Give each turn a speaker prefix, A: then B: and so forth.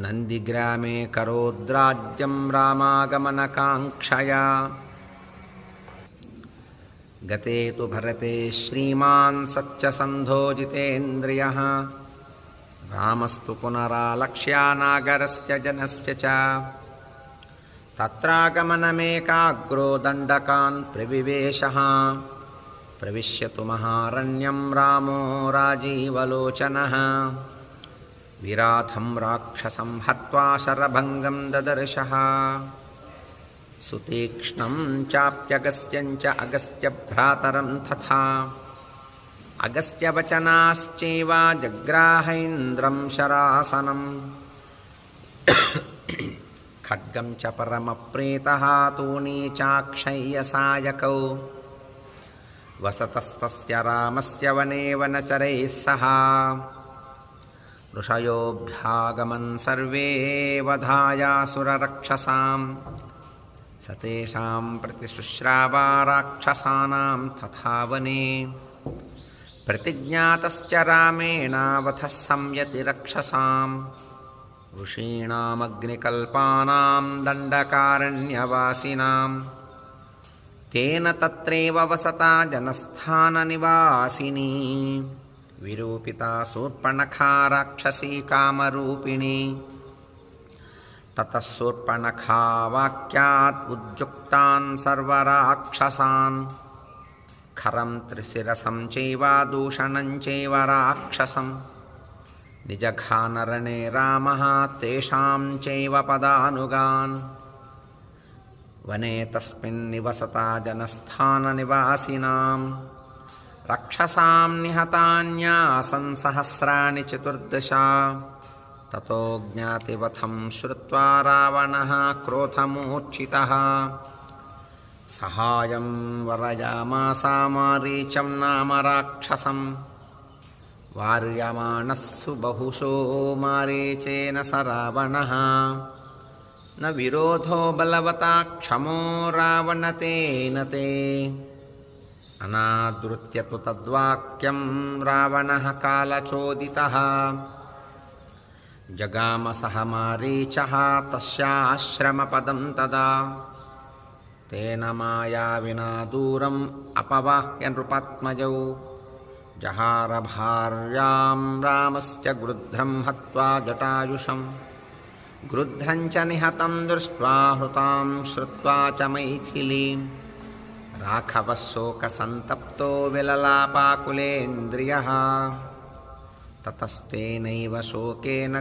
A: नन्दिग्रामे करोद्राज्यं रामागमनकाङ्क्षया गते तु भरते श्रीमान् सत्यसन्धो जितेन्द्रियः रामस्तु पुनरालक्ष्यानागरस्य जनस्य च तत्रागमनमेकाग्रो दण्डकान् प्रविवेशः प्रविश्यतु महारण्यं रामो राजीवलोचनः विराथं राक्षसं हत्वा शरभङ्गं ददर्शः सुतीक्ष्णं चाप्यगस्त्यं च अगस्त्यभ्रातरं तथा अगस्त्यवचनाश्चैव जग्राहेन्द्रं शरासनं खड्गं च परमप्रीतः तूणी चाक्षय्यसायकौ वसतस्तस्य रामस्य वने वनचरैः सह ऋषयोऽभ्यागमन् सर्वे वधायासुररक्षसां सतेषां प्रतिशुश्रावा राक्षसानां तथा वने प्रतिज्ञातश्च रामेण वधः संयतिरक्षसां ऋषीणामग्निकल्पानां दण्डकारण्यवासिनां तेन तत्रैव वसता जनस्थाननिवासिनी विरूपिता शूर्पणखा राक्षसी कामरूपिणी ततः शूर्पणखा वाक्यात् उद्युक्तान् सर्वराक्षसान् खरं त्रिशिरसं चैव दूषणं चैव राक्षसं निजघानरणे रामः तेषां चैव पदानुगान् वने तस्मिन् निवसता जनस्थाननिवासिनां राक्षसां निहतान्यासन् सहस्राणि चतुर्दश ततो ज्ञातिवथं श्रुत्वा रावणः क्रोधमूर्छितः सहायं वरयामास मारीचं नाम राक्षसं वार्यमाणः सुबहुशो मारीचेन स रावणः न विरोधो बलवता क्षमो रावणतेन ते अनादृत्य तु तद्वाक्यं रावणः कालचोदितः जगाम सह मारीचः तस्याश्रमपदं तदा तेन मायाविना दूरम् अपवाह्य नृपात्मजौ जहार भार्यां रामस्य गृध्रं हत्वा जटायुषं गृध्रं च निहतं दृष्ट्वा हृतां श्रुत्वा च मैथिलीं राघवः शोकसन्तप्तो विललापाकुलेन्द्रियः ततस्तेनैव शोकेन